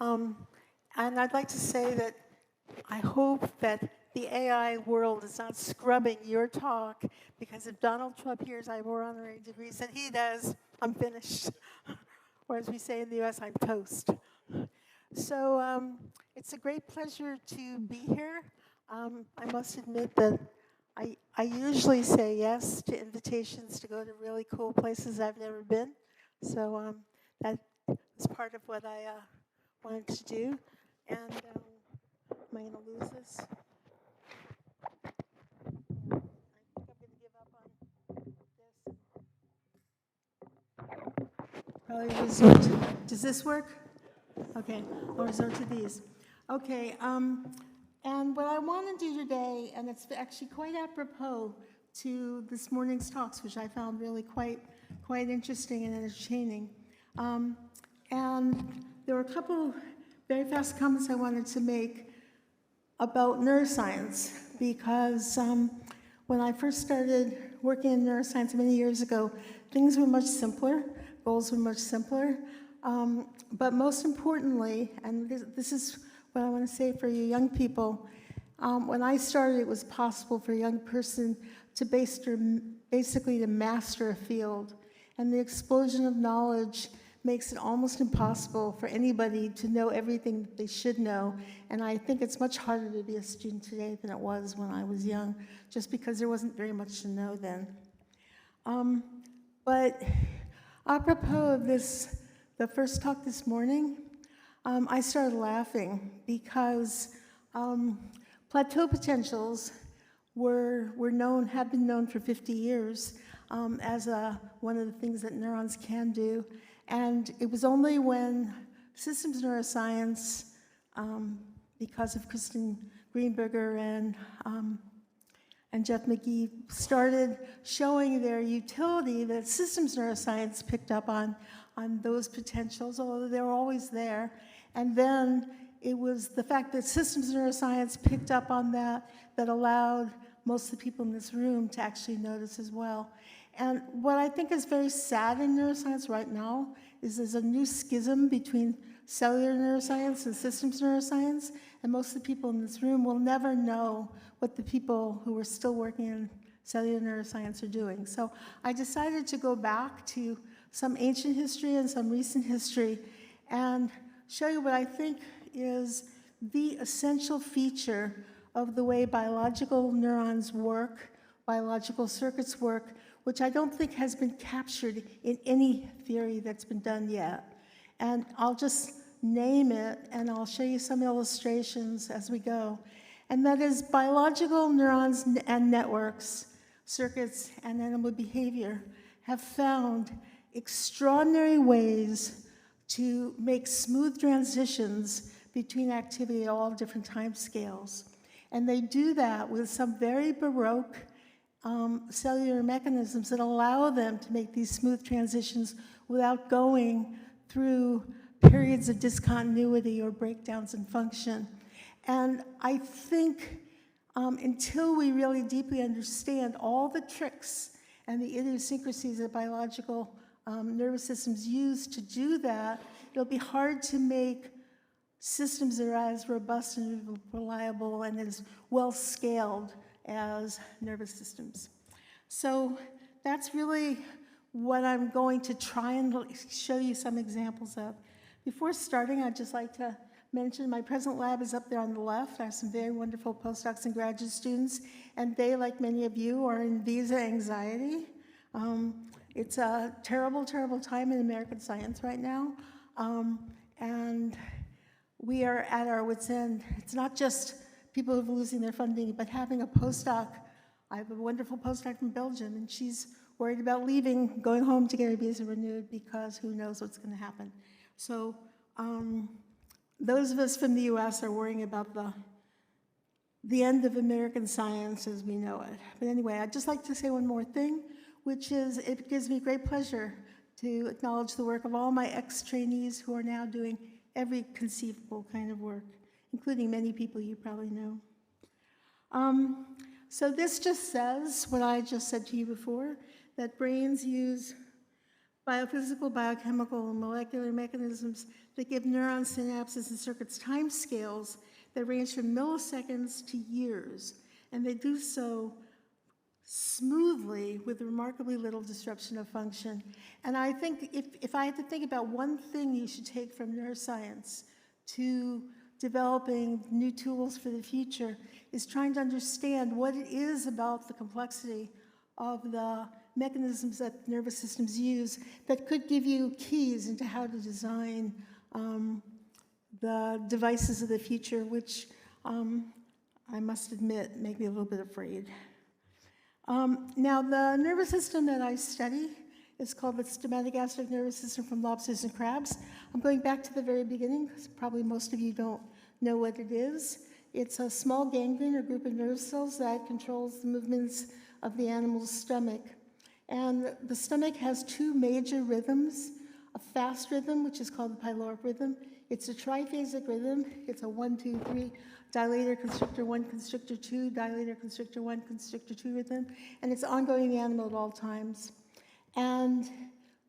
Um, and I'd like to say that I hope that the AI world is not scrubbing your talk, because if Donald Trump hears I have more honorary degrees than he does, I'm finished. Or as we say in the US, I'm toast. So it's a great pleasure to be here. I must admit that I usually say yes to invitations to go to really cool places I've never been. So that is part of what I wanted to do. And am I going to lose this? I think I'm going to give up on this. Probably resort to, does this work? Okay, I'll resort to these. Okay, and what I want to do today, and it's actually quite apropos to this morning's talks, which I found really quite interesting and entertaining. And there were a couple very fast comments I wanted to make about neuroscience, because when I first started working in neuroscience many years ago, things were much simpler, goals were much simpler. But most importantly, and this is what I want to say for you young people, when I started, it was possible for a young person to basically to master a field. And the explosion of knowledge makes it almost impossible for anybody to know everything that they should know. And I think it's much harder to be a student today than it was when I was young, just because there wasn't very much to know then. But apropos of this, the first talk this morning, I started laughing because plateau potentials have been known for 50 years as one of the things that neurons can do. And it was only when systems neuroscience, because of Kristen Greenberger and Jeff McGee, started showing their utility, that systems neuroscience picked up on those potentials, although they were always there. And then it was the fact that systems neuroscience picked up on that allowed most of the people in this room to actually notice as well. And what I think is very sad in neuroscience right now is there's a new schism between cellular neuroscience and systems neuroscience, and most of the people in this room will never know what the people who are still working in cellular neuroscience are doing. So I decided to go back to some ancient history and some recent history and show you what I think is the essential feature of the way biological neurons work, biological circuits work, which I don't think has been captured in any theory that's been done yet. And I'll just name it, and I'll show you some illustrations as we go. And that is biological neurons and networks, circuits, and animal behavior have found extraordinary ways to make smooth transitions between activity at all different time scales. And they do that with some very baroque cellular mechanisms that allow them to make these smooth transitions without going through periods of discontinuity or breakdowns in function. And I think until we really deeply understand all the tricks and the idiosyncrasies that biological nervous systems use to do that, it'll be hard to make systems that are as robust and reliable and as well scaled as nervous systems. So that's really what I'm going to try and show you some examples of. Before starting, I'd just like to mention my present lab is up there on the left. I have some very wonderful postdocs and graduate students, and they, like many of you, are in visa anxiety. It's a terrible, terrible time in American science right now, and we are at our wits' end. It's not just people who are losing their funding, but having a postdoc. I have a wonderful postdoc from Belgium, and she's worried about leaving, going home to get her visa renewed, because who knows what's going to happen. So those of us from the US are worrying about the end of American science as we know it. But anyway, I'd just like to say one more thing, which is it gives me great pleasure to acknowledge the work of all my ex-trainees who are now doing every conceivable kind of work, including many people you probably know. So this just says what I just said to you before, that brains use biophysical, biochemical, and molecular mechanisms that give neurons, synapses, and circuits time scales that range from milliseconds to years, and they do so smoothly with remarkably little disruption of function. And I think if I had to think about one thing you should take from neuroscience to developing new tools for the future, is trying to understand what it is about the complexity of the mechanisms that nervous systems use that could give you keys into how to design the devices of the future, which I must admit make me a little bit afraid. Now, the nervous system that I study is called the systematic aspect nervous system from lobsters and crabs. I'm going back to the very beginning, because probably most of you don't know what it is. It's a small ganglion or group of nerve cells that controls the movements of the animal's stomach. And the stomach has two major rhythms, a fast rhythm, which is called the pyloric rhythm. It's a triphasic rhythm. It's a 1, 2, 3, dilator, constrictor 1, constrictor 2, dilator, constrictor 1, constrictor 2 rhythm. And it's ongoing in the animal at all times. And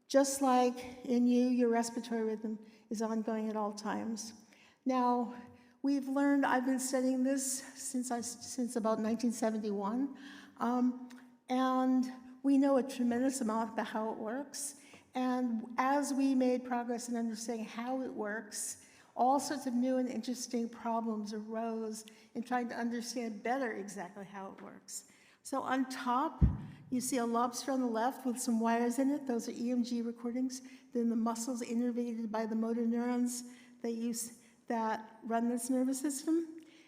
just like in you, your respiratory rhythm is ongoing at all times. Now, we've learned, I've been studying this since about 1971, and we know a tremendous amount about how it works. And as we made progress in understanding how it works, all sorts of new and interesting problems arose in trying to understand better exactly how it works. So on top, you see a lobster on the left with some wires in it. Those are EMG recordings. Then the muscles innervated by the motor neurons that run this nervous system.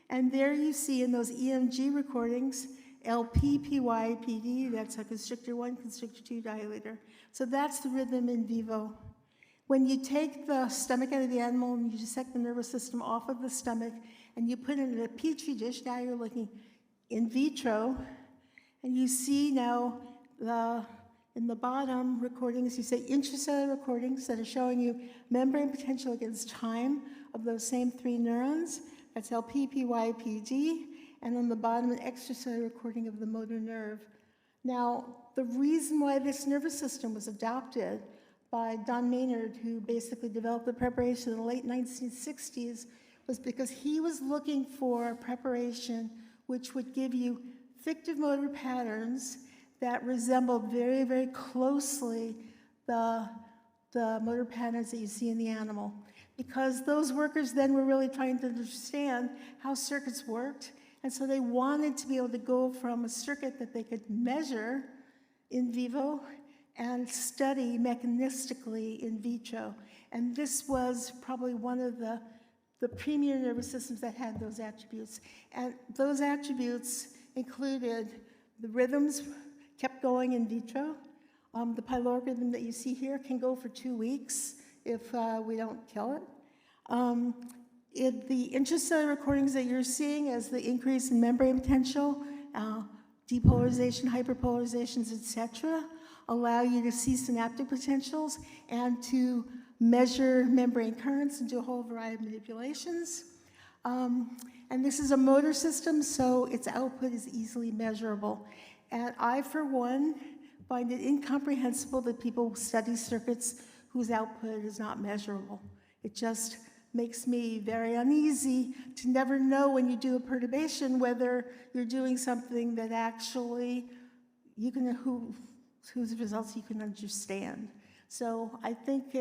And there you see in those EMG recordings, LP, PY, PD, that's a constrictor 1, constrictor 2 dilator. So that's the rhythm in vivo. When you take the stomach out of the animal and you dissect the nervous system off of the stomach and you put it in a petri dish, now you're looking in vitro, and you see now in the bottom recordings, you say intracellular recordings that are showing you membrane potential against time of those same 3 neurons. That's LP, PY, PD. And on the bottom, an extracellular recording of the motor nerve. Now, the reason why this nervous system was adopted by Don Maynard, who basically developed the preparation in the late 1960s, was because he was looking for a preparation which would give you fictive motor patterns that resembled very, very closely the motor patterns that you see in the animal. Because those workers then were really trying to understand how circuits worked, and so they wanted to be able to go from a circuit that they could measure in vivo and study mechanistically in vitro. And this was probably one of the premier nervous systems that had those attributes. And those attributes included the rhythms kept going in vitro. The pyloric rhythm that you see here can go for 2 weeks if we don't kill it. The intracellular recordings that you're seeing as the increase in membrane potential, depolarization, hyperpolarizations, etc., allow you to see synaptic potentials and to measure membrane currents and do a whole variety of manipulations. And this is a motor system, so its output is easily measurable. And I, for one, find it incomprehensible that people study circuits whose output is not measurable. It just makes me very uneasy to never know when you do a perturbation whether you're doing something that actually you can, whose results you can understand. So I think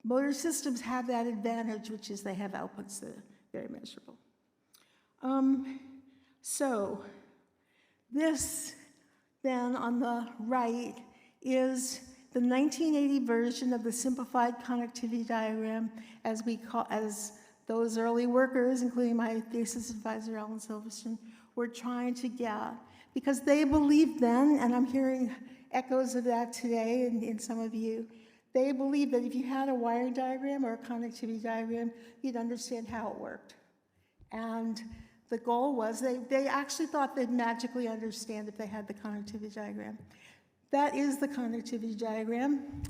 motor systems have that advantage, which is they have outputs that are very measurable. So this then on the right is the 1980 version of the simplified connectivity diagram, as those early workers, including my thesis advisor, Alan Silverstein, were trying to get. Because they believed then, and I'm hearing echoes of that today in some of you, they believed that if you had a wiring diagram or a connectivity diagram, you'd understand how it worked. And the goal was, they actually thought they'd magically understand if they had the connectivity diagram. That is the connectivity diagram.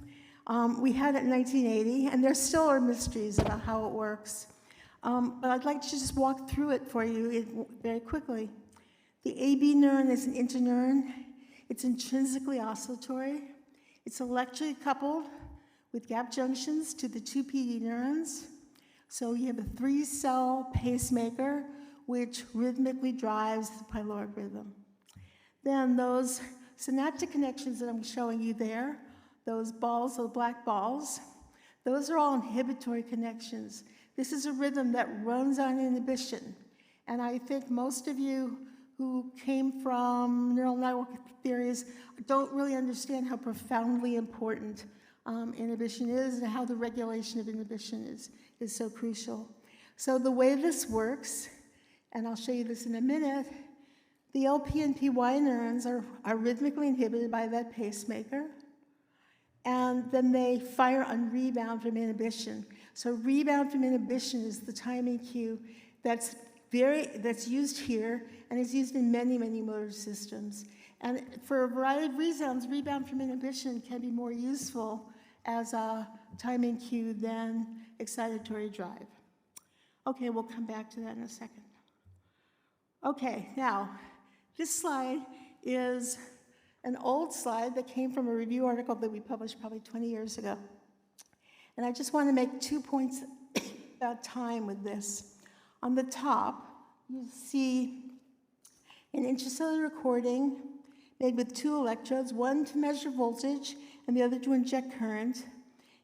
We had it in 1980, and there still are mysteries about how it works. But I'd like to just walk through it for you very quickly. The AB neuron is an interneuron. It's intrinsically oscillatory. It's electrically coupled with gap junctions to the two PD neurons. So you have a 3-cell pacemaker which rhythmically drives the pyloric rhythm. Then those synaptic connections that I'm showing you there, those balls, those black balls, those are all inhibitory connections. This is a rhythm that runs on inhibition. And I think most of you who came from neural network theories don't really understand how profoundly important inhibition is and how the regulation of inhibition is so crucial. So the way this works, and I'll show you this in a minute, the LP and PY neurons are rhythmically inhibited by that pacemaker, and then they fire on rebound from inhibition. So rebound from inhibition is the timing cue that's used here, and is used in many, many motor systems. And for a variety of reasons, rebound from inhibition can be more useful as a timing cue than excitatory drive. Okay, we'll come back to that in a second. Okay, now, this slide is an old slide that came from a review article that we published probably 20 years ago. And I just want to make 2 points about time with this. On the top, you see an intracellular recording made with 2 electrodes, one to measure voltage and the other to inject current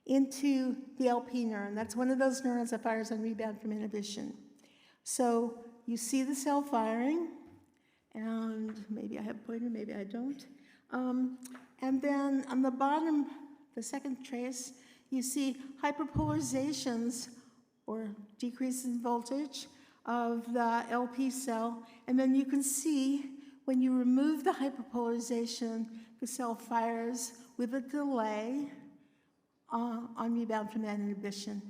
into the LP neuron. That's one of those neurons that fires on rebound from inhibition. So you see the cell firing, and maybe I have a pointer, maybe I don't. And then on the bottom, the second trace, you see hyperpolarizations or decreases in voltage of the LP cell. And then you can see when you remove the hyperpolarization, the cell fires with a delay on rebound from that inhibition.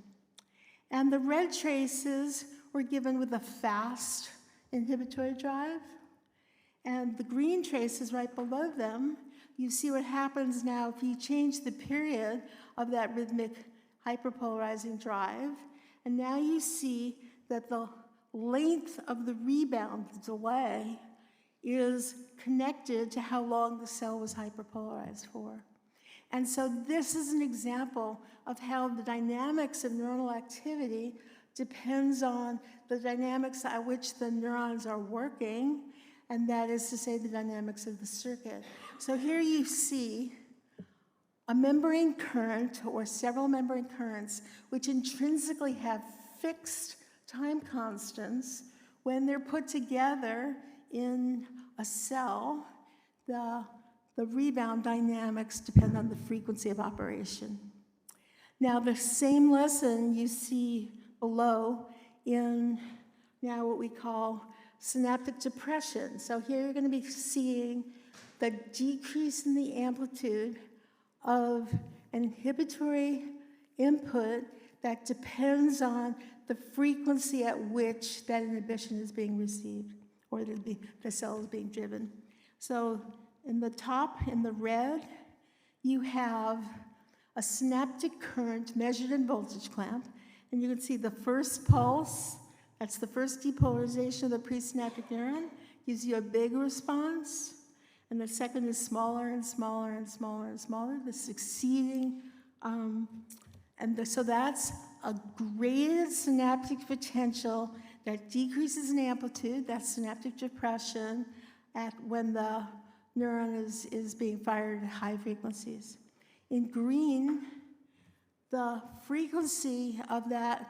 And the red traces were given with a fast inhibitory drive. And the green traces right below them, you see what happens now if you change the period of that rhythmic hyperpolarizing drive. And now you see that the length of the rebound delay is connected to how long the cell was hyperpolarized for. And so this is an example of how the dynamics of neuronal activity depends on the dynamics at which the neurons are working, and that is to say the dynamics of the circuit. So here you see a membrane current or several membrane currents which intrinsically have fixed time constants. When they're put together in a cell, the rebound dynamics depend on the frequency of operation. Now the same lesson you see below in now what we call synaptic depression. So here you're going to be seeing the decrease in the amplitude of an inhibitory input that depends on the frequency at which that inhibition is being received or the cell is being driven. So in the top, in the red, you have a synaptic current measured in voltage clamp, and you can see the first pulse, that's the first depolarization of the presynaptic neuron, gives you a big response, and the second is smaller and smaller and smaller and smaller, the succeeding, so that's a graded synaptic potential that decreases in amplitude, that's synaptic depression, when the neuron is being fired at high frequencies. In green, the frequency of that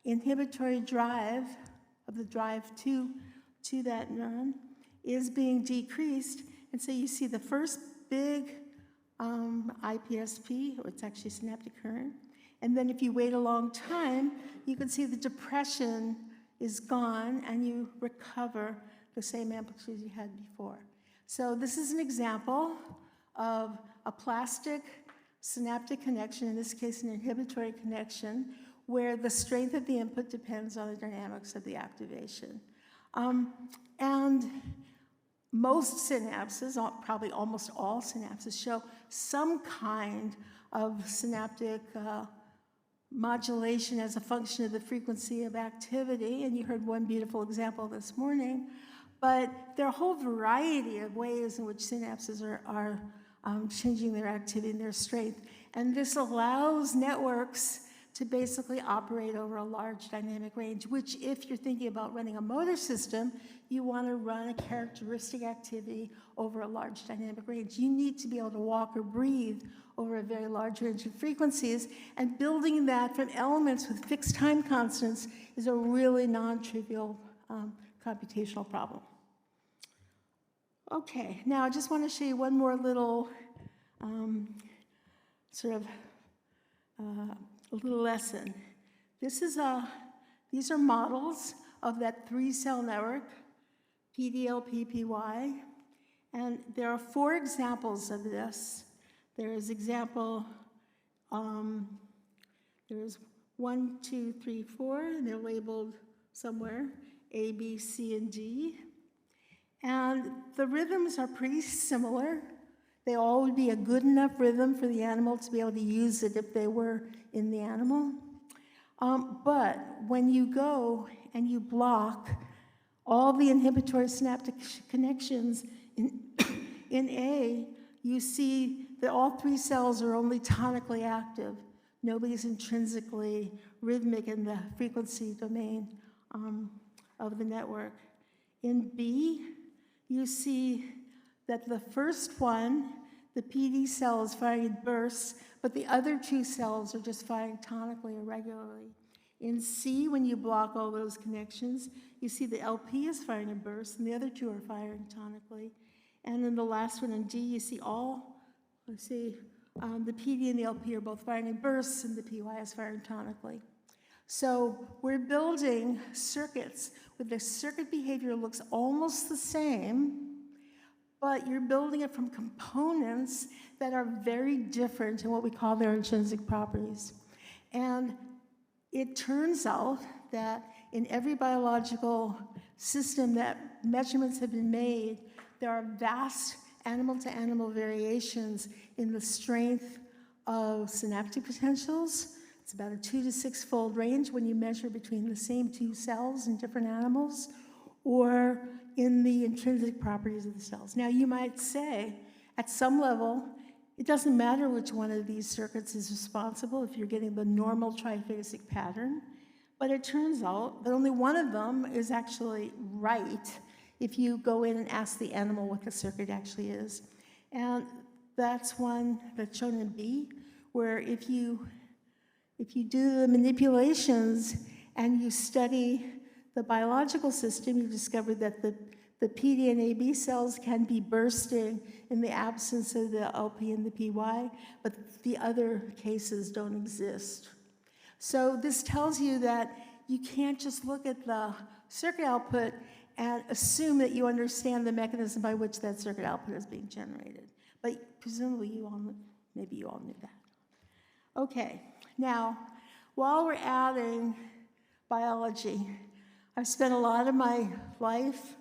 inhibitory drive, of the drive to that neuron, is being decreased. And so you see the first big IPSP, or it's actually synaptic current. And then if you wait a long time, you can see the depression is gone and you recover the same amplitude you had before. So this is an example of a plastic synaptic connection, in this case an inhibitory connection, where the strength of the input depends on the dynamics of the activation. And most synapses, probably almost all synapses, show some kind of synaptic modulation as a function of the frequency of activity, and you heard one beautiful example this morning. But there are a whole variety of ways in which synapses are changing their activity and their strength. And this allows networks to basically operate over a large dynamic range, which if you're thinking about running a motor system, you want to run a characteristic activity over a large dynamic range. You need to be able to walk or breathe over a very large range of frequencies, and building that from elements with fixed time constants is a really non-trivial computational problem. Okay, now I just want to show you one more little a little lesson. These are models of that 3-cell network, PDL-PPY, and there are 4 examples of this. There is example, there's 1, 2, 3, 4, and they're labeled somewhere, A, B, C, and D. And the rhythms are pretty similar. They all would be a good enough rhythm for the animal to be able to use it if they were in the animal. But when you go and you block all the inhibitory synaptic connections in A, you see that all 3 cells are only tonically active. Nobody's intrinsically rhythmic in the frequency domain of the network. In B, you see that the first one, the PD cell, is firing in bursts, but the other 2 cells are just firing tonically or regularly. In C, when you block all those connections, you see the LP is firing in bursts, and the other 2 are firing tonically. And in the last one, in D, you see the PD and the LP are both firing in bursts, and the PY is firing tonically. So we're building circuits where the circuit behavior looks almost the same, but you're building it from components that are very different in what we call their intrinsic properties. And it turns out that in every biological system that measurements have been made, there are vast animal-to-animal variations in the strength of synaptic potentials. It's about a 2 to 6-fold range when you measure between the same 2 cells in different animals, or in the intrinsic properties of the cells. Now, you might say, at some level, it doesn't matter which one of these circuits is responsible if you're getting the normal triphasic pattern, but it turns out that only one of them is actually right if you go in and ask the animal what the circuit actually is. And that's one that's shown in B, where if you do the manipulations and you study the biological system, you discover that the PD and AB cells can be bursting in the absence of the LP and the PY, but the other cases don't exist. So this tells you that you can't just look at the circuit output and assume that you understand the mechanism by which that circuit output is being generated. But presumably maybe you all knew that. Okay, now, while we're adding biology, I've spent a lot of my life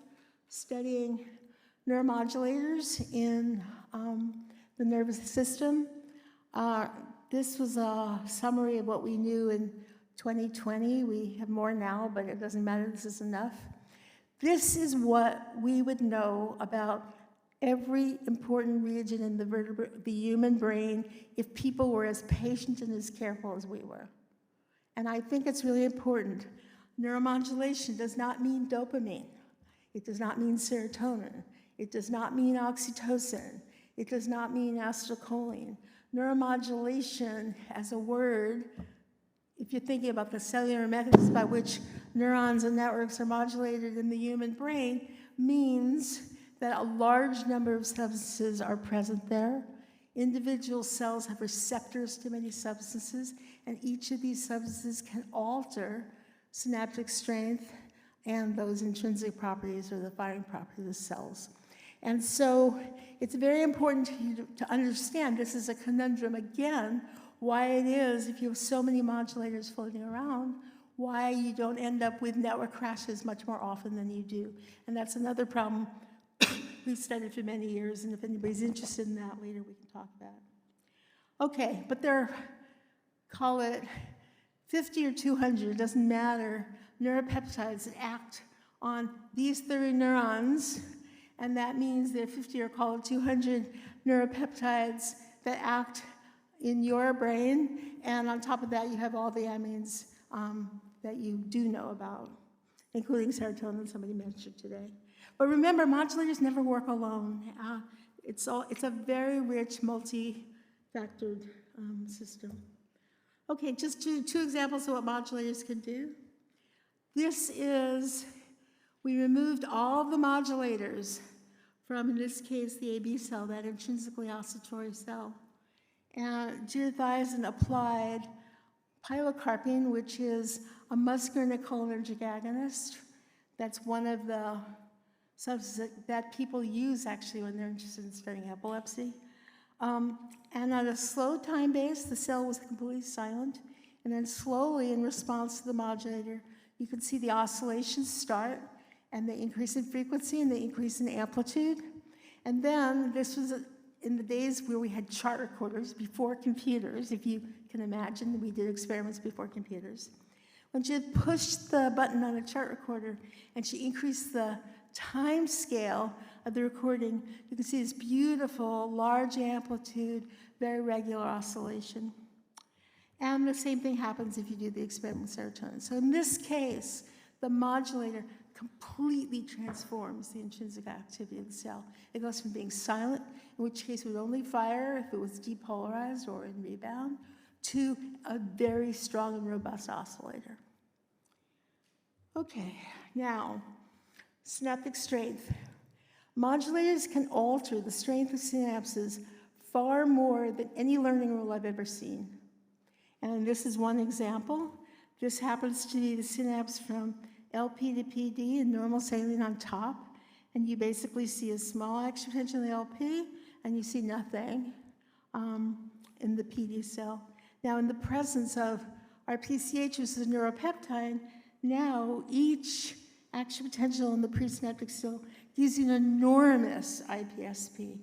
studying neuromodulators in the nervous system. This was a summary of what we knew in 2020. We have more now, but it doesn't matter, this is enough. This is what we would know about every important region in the human brain if people were as patient and as careful as we were. And I think it's really important. Neuromodulation does not mean dopamine. It does not mean serotonin. It does not mean oxytocin. It does not mean acetylcholine. Neuromodulation as a word, if you're thinking about the cellular methods by which neurons and networks are modulated in the human brain, means that a large number of substances are present there. Individual cells have receptors to many substances, and each of these substances can alter synaptic strength and those intrinsic properties or the firing properties of cells. And so it's very important to understand this is a conundrum, again, why it is, if you have so many modulators floating around, why you don't end up with network crashes much more often than you do. And that's another problem we've studied for many years, and if anybody's interested in that later, we can talk about it. Okay, but call it 50 or 200, it doesn't matter, neuropeptides that act on these 30 neurons and that means there are 50 or call it 200 neuropeptides that act in your brain, and on top of that, you have all the amines that you do know about, including serotonin, somebody mentioned today. But remember, modulators never work alone. It's a very rich, multi-factored system. Okay, just two examples of what modulators can do. This is, we removed all the modulators from, in this case, the AB cell, that intrinsically oscillatory cell. And geniothiazide applied pilocarpine, which is a muscarinic-cholinergic agonist. That's one of the substances that people use actually when they're interested in studying epilepsy. And on a slow time base, the cell was completely silent. And then slowly, in response to the modulator, you can see the oscillations start, and they increase in frequency and they increase in amplitude. And then this was in the days where we had chart recorders before computers, if you can imagine. We did experiments before computers. When she had pushed the button on a chart recorder and she increased the time scale of the recording, you can see this beautiful, large amplitude, very regular oscillation. And the same thing happens if you do the experiment with serotonin. So in this case, the modulator completely transforms the intrinsic activity of the cell. It goes from being silent, in which case it would only fire if it was depolarized or in rebound, to a very strong and robust oscillator. Okay, now, synaptic strength. Modulators can alter the strength of synapses far more than any learning rule I've ever seen. And this is one example. This happens to be the synapse from LP to PD and normal saline on top. And you basically see a small action potential in the LP, and you see nothing in the PD cell. Now, in the presence of RPCH, which is a neuropeptide, now each action potential in the presynaptic cell gives you an enormous IPSP.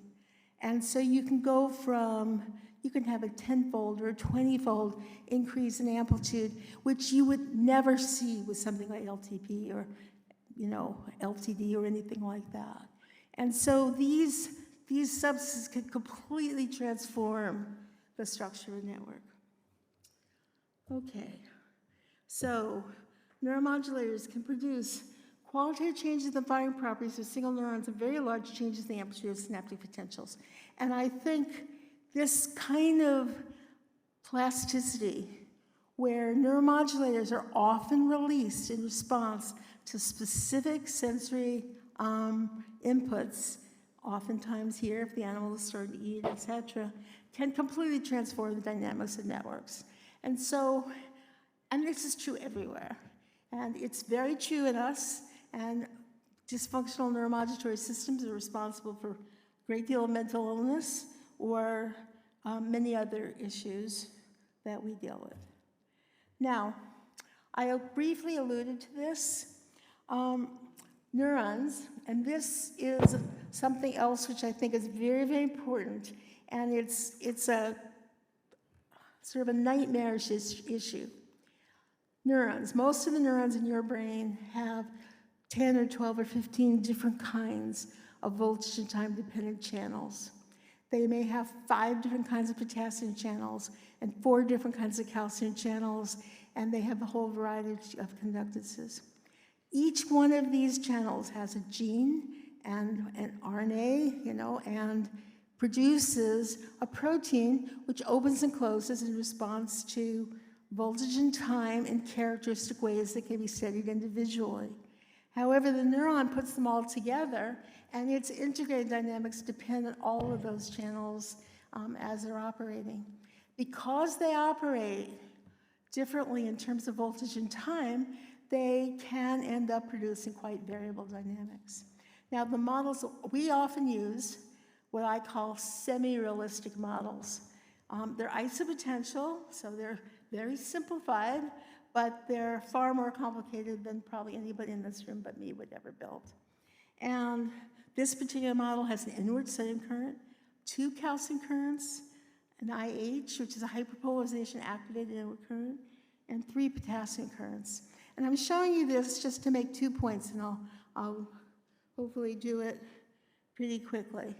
And so you can go from, you can have a 10-fold or a 20-fold increase in amplitude, which you would never see with something like LTP or, LTD or anything like that. And so these substances can completely transform the structure of a network. Okay, so neuromodulators can produce qualitative changes in the firing properties of single neurons and very large changes in the amplitude of synaptic potentials. And I think this kind of plasticity, where neuromodulators are often released in response to specific sensory inputs, oftentimes here if the animal is starting to eat, etc., can completely transform the dynamics of networks. And so, and this is true everywhere. And it's very true in us, and dysfunctional neuromodulatory systems are responsible for a great deal of mental illness or many other issues that we deal with. Now, I briefly alluded to this. Neurons, and this is something else which I think is very, very important, and it's a sort of a nightmarish issue. Neurons, most of the neurons in your brain have 10 or 12 or 15 different kinds of voltage and time dependent channels. They may have 5 different kinds of potassium channels and 4 different kinds of calcium channels, and they have a whole variety of conductances. Each one of these channels has a gene and an RNA, and produces a protein which opens and closes in response to voltage and time in characteristic ways that can be studied individually. However, the neuron puts them all together, and its integrated dynamics depend on all of those channels as they're operating. Because they operate differently in terms of voltage and time, they can end up producing quite variable dynamics. Now, the models we often use, what I call semi-realistic models. They're isopotential, so they're very simplified, but they're far more complicated than probably anybody in this room but me would ever build. And this particular model has an inward sodium current, 2 calcium currents, an IH, which is a hyperpolarization activated inward current, and 3 potassium currents. And I'm showing you this just to make 2 points, and I'll hopefully do it pretty quickly.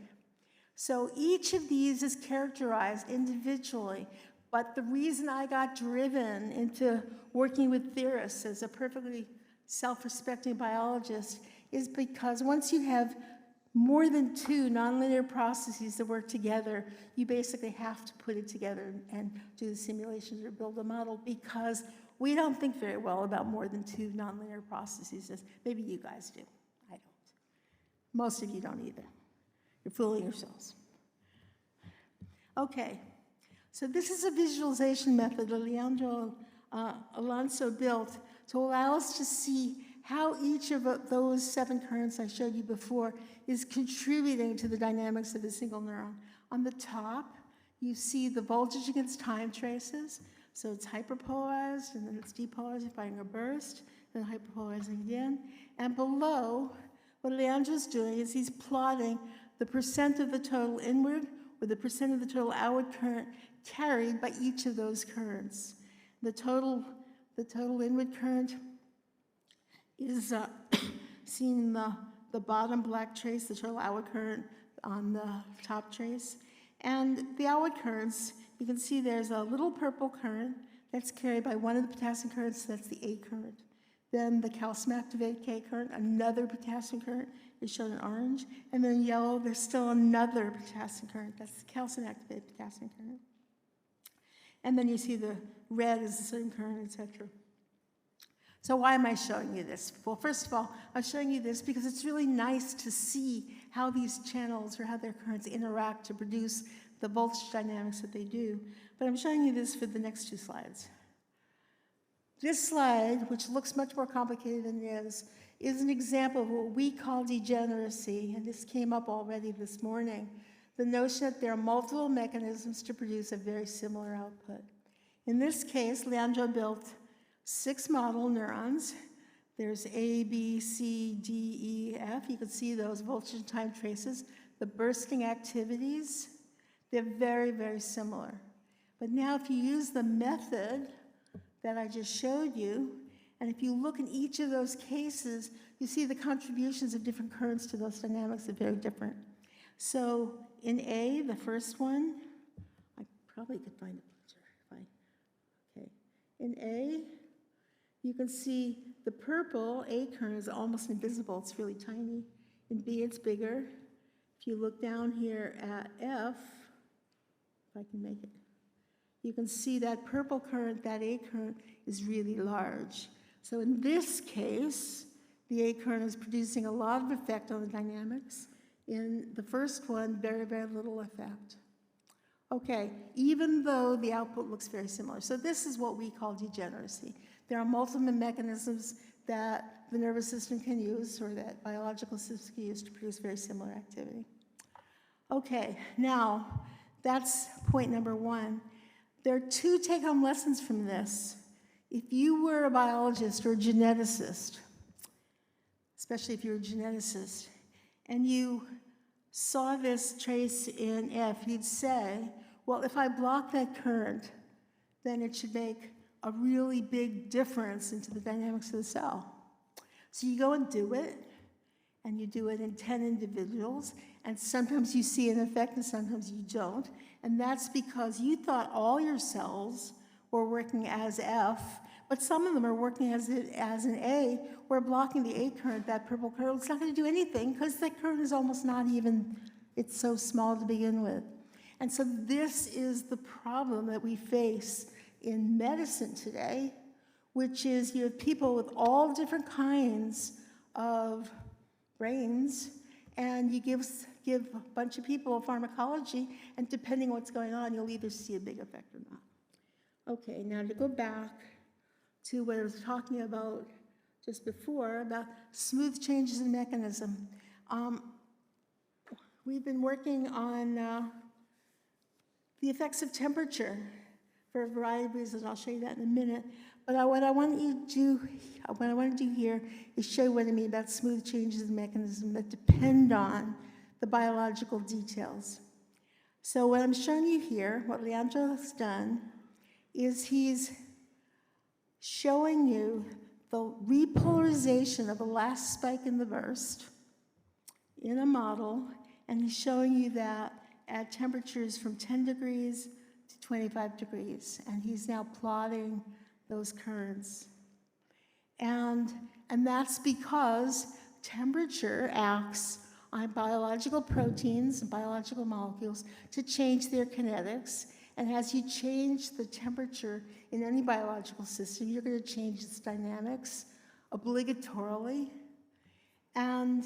So each of these is characterized individually, but the reason I got driven into working with theorists as a perfectly self-respecting biologist is because once you have more than two nonlinear processes that work together, you basically have to put it together and do the simulations or build a model, because we don't think very well about more than two nonlinear processes. Maybe you guys do. I don't. Most of you don't either. You're fooling yourselves. Okay, so this is a visualization method that Leandro Alonso built to allow us to see how each of those 7 currents I showed you before is contributing to the dynamics of a single neuron. On the top, you see the voltage against time traces. So it's hyperpolarized, and then it's depolarized, firing a burst, then hyperpolarizing again. And below, what Leandro's doing is he's plotting the percent of the total inward or the percent of the total outward current carried by each of those currents. The total inward current is seen in the bottom black trace, the total outward current on the top trace. And the outward currents, you can see there's a little purple current that's carried by one of the potassium currents, that's the A current. Then the calcium-activated K current, another potassium current is shown in orange. And then in yellow, there's still another potassium current, that's the calcium-activated potassium current. And then you see the red is the sodium current, et cetera. So why am I showing you this? Well, first of all, I'm showing you this because it's really nice to see how these channels or how their currents interact to produce the voltage dynamics that they do. But I'm showing you this for the next 2 slides. This slide, which looks much more complicated than it is an example of what we call degeneracy, and this came up already this morning, the notion that there are multiple mechanisms to produce a very similar output. In this case, Leandro built 6 model neurons. There's A, B, C, D, E, F. You can see those voltage and time traces. The bursting activities, they're very, very similar. But now if you use the method that I just showed you, and if you look in each of those cases, you see the contributions of different currents to those dynamics are very different. So in A, the first one, I probably could find a picture. Okay. In A, you can see the purple A current is almost invisible. It's really tiny. In B, it's bigger. If you look down here at F, if I can make it, you can see that purple current, that A current, is really large. So in this case, the A current is producing a lot of effect on the dynamics. In the first one, very, very little effect. Okay, even though the output looks very similar. So this is what we call degeneracy. There are multiple mechanisms that the nervous system can use or that biological systems can use to produce very similar activity. Okay, now that's point number 1. There are 2 take-home lessons from this. If you were a biologist or a geneticist, especially if you're a geneticist, and you saw this trace in F, you'd say, well, if I block that current, then it should make a really big difference into the dynamics of the cell. So you go and do it, and you do it in 10 individuals, and sometimes you see an effect and sometimes you don't, and that's because you thought all your cells were working as F, but some of them are working as an A, where blocking the A current, that purple current, it's not going to do anything because that current is almost not even, it's so small to begin with. And so this is the problem that we face in medicine today, which is you have people with all different kinds of brains, and you give a bunch of people a pharmacology, and depending on what's going on, you'll either see a big effect or not. Okay, now to go back to what I was talking about just before, about smooth changes in mechanism. We've been working on the effects of temperature for a variety of reasons. I'll show you that in a minute. But what I want to do here is show you what I mean about smooth changes in mechanism that depend on the biological details. So what I'm showing you here, what Leandro has done, is he's showing you the repolarization of the last spike in the burst in a model, and he's showing you that at temperatures from 10 degrees to 25 degrees, and he's now plotting those currents. And that's because temperature acts on biological proteins and biological molecules to change their kinetics. And as you change the temperature in any biological system, you're going to change its dynamics obligatorily. And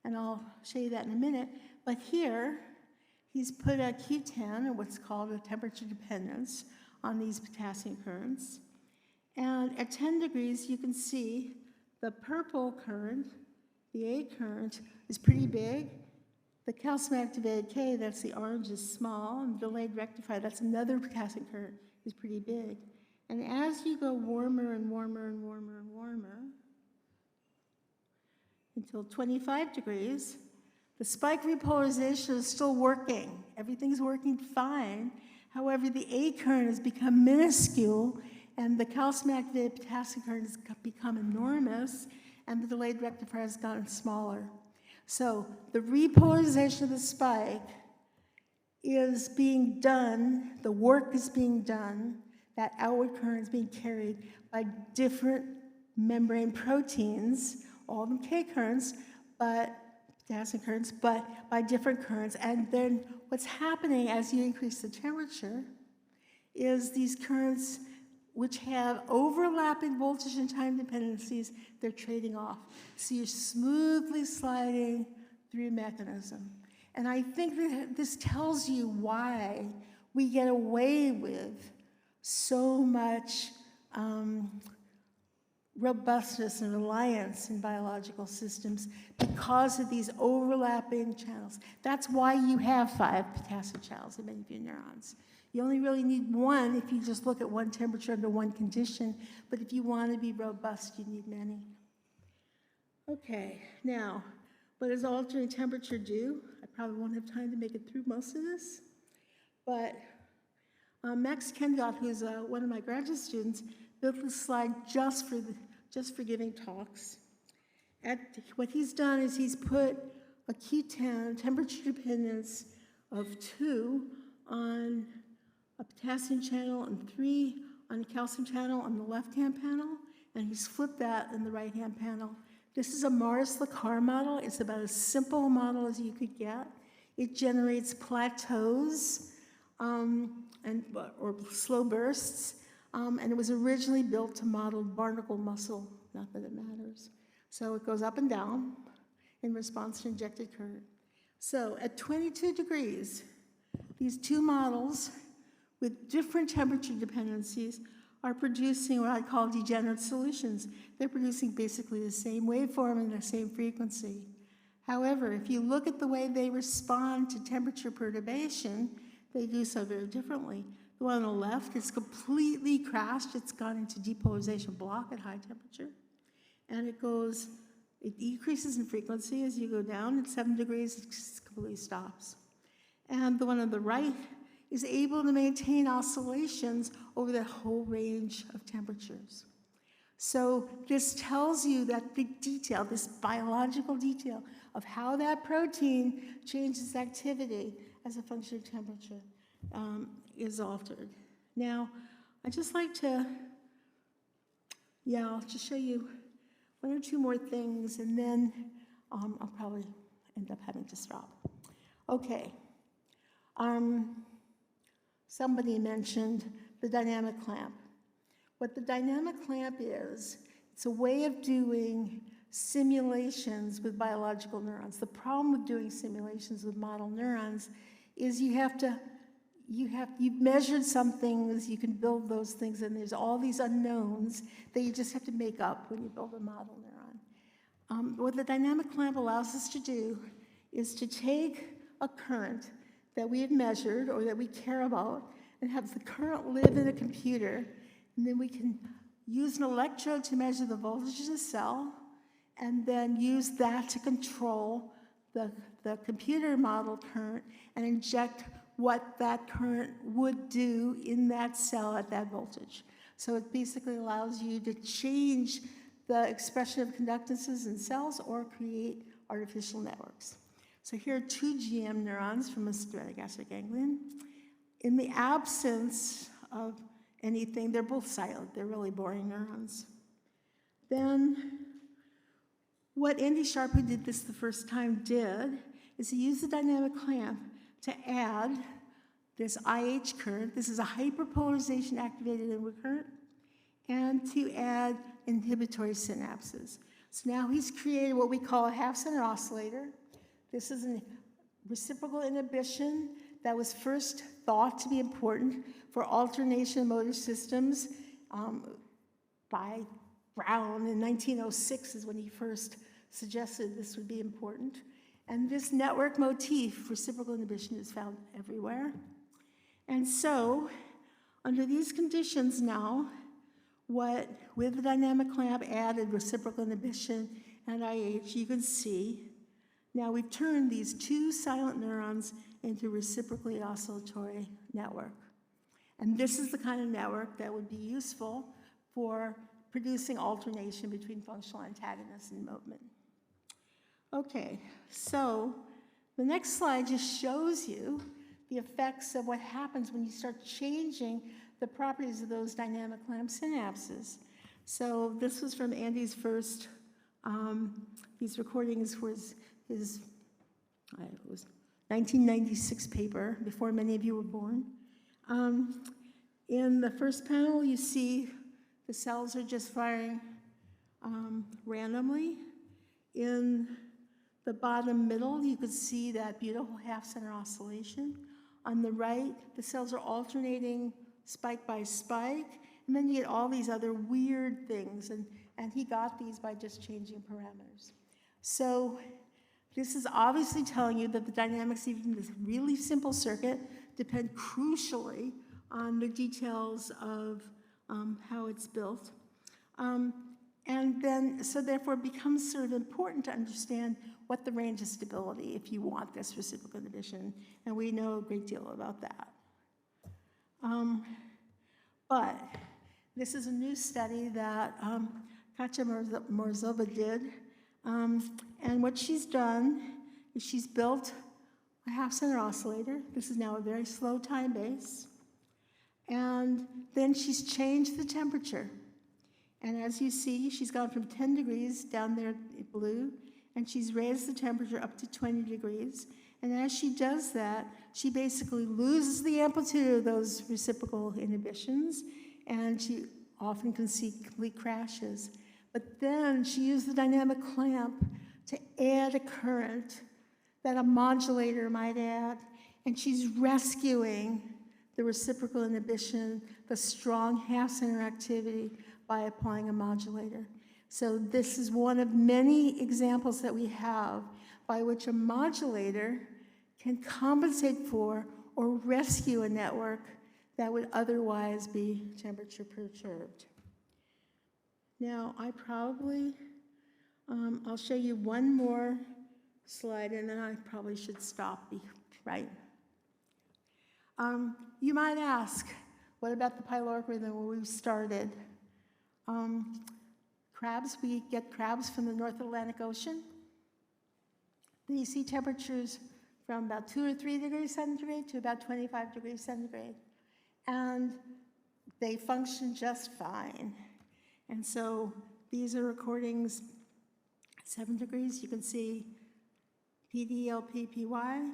I'll show you that in a minute. But here, he's put a Q10, or what's called a temperature dependence, on these potassium currents. And at 10 degrees, you can see the purple current, the A current, is pretty big. The calcium activated K, that's the orange, is small, and delayed rectifier, that's another potassium current, is pretty big. And as you go warmer and warmer and warmer and warmer, until 25 degrees, the spike repolarization is still working. Everything's working fine. However, the A current has become minuscule, and the calcium activated potassium current has become enormous, and the delayed rectifier has gotten smaller. So the repolarization of the spike is being done, the work is being done, that outward current is being carried by different membrane proteins, all of them K currents, but potassium currents, but by different currents. And then what's happening as you increase the temperature is these currents, which have overlapping voltage and time dependencies, they're trading off. So you're smoothly sliding through a mechanism. And I think that this tells you why we get away with so much robustness and reliance in biological systems because of these overlapping channels. That's why you have 5 potassium channels in many of your neurons. You only really need one if you just look at one temperature under one condition, but if you want to be robust, you need many. Okay, now, what does altering temperature do? I probably won't have time to make it through most of this, but Max Kendall, who's one of my graduate students, built this slide just for giving talks. What he's done is he's put a Q10, temperature dependence of 2 on a potassium channel and 3 on a calcium channel on the left-hand panel, and he's flipped that in the right-hand panel. This is a Morris-Lacar model. It's about as simple a model as you could get. It generates plateaus or slow bursts, and it was originally built to model barnacle muscle, not that it matters. So it goes up and down in response to injected current. So at 22 degrees, these two models with different temperature dependencies are producing what I call degenerate solutions. They're producing basically the same waveform and the same frequency. However, if you look at the way they respond to temperature perturbation, they do so very differently. The one on the left is completely crashed. It's gone into depolarization block at high temperature. And it decreases in frequency as you go down. At 7 degrees, it just completely stops. And the one on the right is able to maintain oscillations over that whole range of temperatures. So this tells you that big detail, this biological detail of how that protein changes activity as a function of temperature is altered. Now, I'd just like to, I'll just show you 1 or 2 more things, and then I'll probably end up having to stop. Okay. Somebody mentioned the dynamic clamp. What the dynamic clamp is, it's a way of doing simulations with biological neurons. The problem with doing simulations with model neurons is you've measured some things, you can build those things, and there's all these unknowns that you just have to make up when you build a model neuron. What the dynamic clamp allows us to do is to take a current that we have measured or that we care about and have the current live in a computer, and then we can use an electrode to measure the voltage of the cell and then use that to control the computer model current and inject what that current would do in that cell at that voltage. So it basically allows you to change the expression of conductances in cells or create artificial networks. So here are two GM neurons from a stratogastric ganglion. In the absence of anything, they're both silent. They're really boring neurons. Then what Andy Sharp, who did this the first time, did is he used the dynamic clamp to add this IH current. This is a hyperpolarization activated inward current, and to add inhibitory synapses. So now he's created what we call a half-center oscillator. This is a reciprocal inhibition that was first thought to be important for alternation of motor systems by Brown in 1906 is when he first suggested this would be important. And this network motif, reciprocal inhibition, is found everywhere. And so, under these conditions now, with the dynamic clamp added reciprocal inhibition and IH, you can see, now we've turned these two silent neurons into reciprocally oscillatory network. And this is the kind of network that would be useful for producing alternation between functional antagonists and movement. Okay, so the next slide just shows you the effects of what happens when you start changing the properties of those dynamic clamp synapses. So this was from Andy's first, these recordings was his, it was 1996 paper, before many of you were born. In the first panel, you see the cells are just firing randomly. In the bottom middle, you could see that beautiful half-center oscillation. On the right, the cells are alternating spike by spike, and then you get all these other weird things, and he got these by just changing parameters. So this is obviously telling you that the dynamics, even this really simple circuit, depend crucially on the details of how it's built. And then, so therefore, it becomes sort of important to understand what the range of stability if you want this reciprocal inhibition, and we know a great deal about that. But this is a new study that Katja Morzova did, and what she's done is she's built a half-center oscillator. This is now a very slow time base, and then she's changed the temperature. And as you see, she's gone from 10 degrees down there in blue, and she's raised the temperature up to 20 degrees. And as she does that, she basically loses the amplitude of those reciprocal inhibitions, and she often can see complete crashes. But then she used the dynamic clamp to add a current that a modulator might add, and she's rescuing the reciprocal inhibition, the strong half-center activity, by applying a modulator. So this is one of many examples that we have by which a modulator can compensate for or rescue a network that would otherwise be temperature perturbed. Now, I'll show you one more slide, and then I probably should stop, right? You might ask, what about the pyloric rhythm where we started? Crabs, we get crabs from the North Atlantic Ocean. You see temperatures from about 2 or 3 degrees centigrade to about 25 degrees centigrade. And they function just fine. And so these are recordings at 7 degrees. You can see PDLPPY.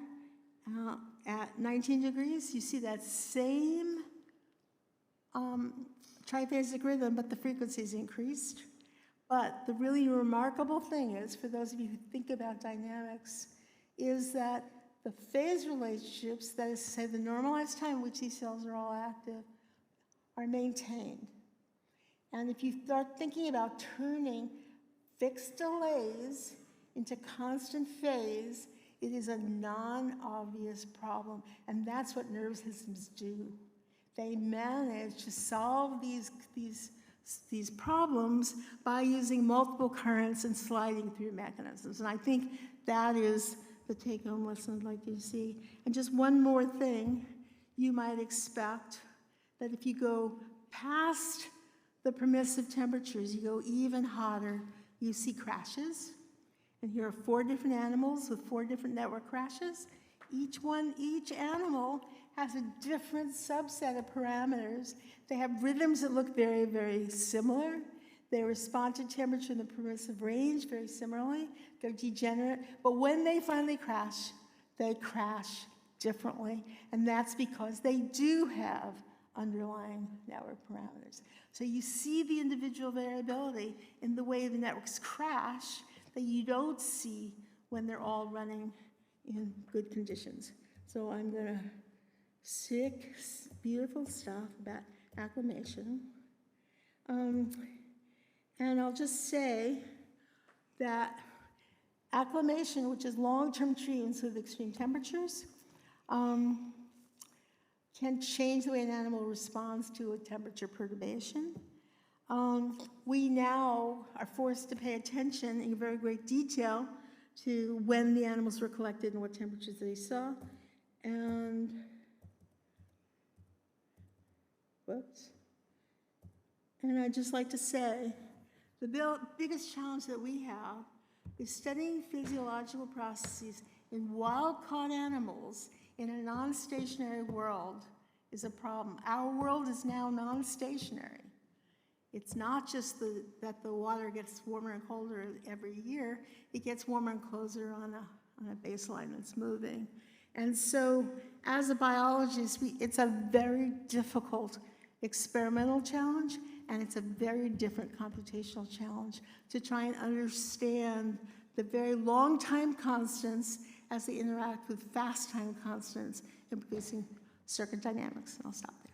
At 19 degrees, you see that same triphasic rhythm, but the frequency is increased. But the really remarkable thing is, for those of you who think about dynamics, is that the phase relationships, that is to say the normalized time in which these cells are all active, are maintained. And if you start thinking about turning fixed delays into constant phase, it is a non-obvious problem, and that's what nerve systems do. They manage to solve these problems by using multiple currents and sliding through mechanisms. And I think that is the take-home lesson I'd like you to see. And just one more thing, you might expect that if you go past the permissive temperatures, you go even hotter, you see crashes. And here are 4 different animals with 4 different network crashes. Each animal has a different subset of parameters. They have rhythms that look very, very similar. They respond to temperature in the permissive range very similarly. They're degenerate. But when they finally crash, they crash differently. And that's because they do have underlying network parameters. So you see the individual variability in the way the networks crash that you don't see when they're all running in good conditions. So I'm going to stick beautiful stuff about acclimation. And I'll just say that acclimation, which is long-term treatments with extreme temperatures, can change the way an animal responds to a temperature perturbation. We now are forced to pay attention in very great detail to when the animals were collected and what temperatures they saw. And, whoops. And I'd just like to say, the biggest challenge that we have is studying physiological processes in wild-caught animals in a non-stationary world is a problem. Our world is now non-stationary. It's not just that the water gets warmer and colder every year, it gets warmer and colder on a baseline that's moving. And so, as a biologist, it's a very difficult experimental challenge, and it's a very different computational challenge to try and understand the very long time constants as they interact with fast time constants in producing circuit dynamics. And I'll stop there.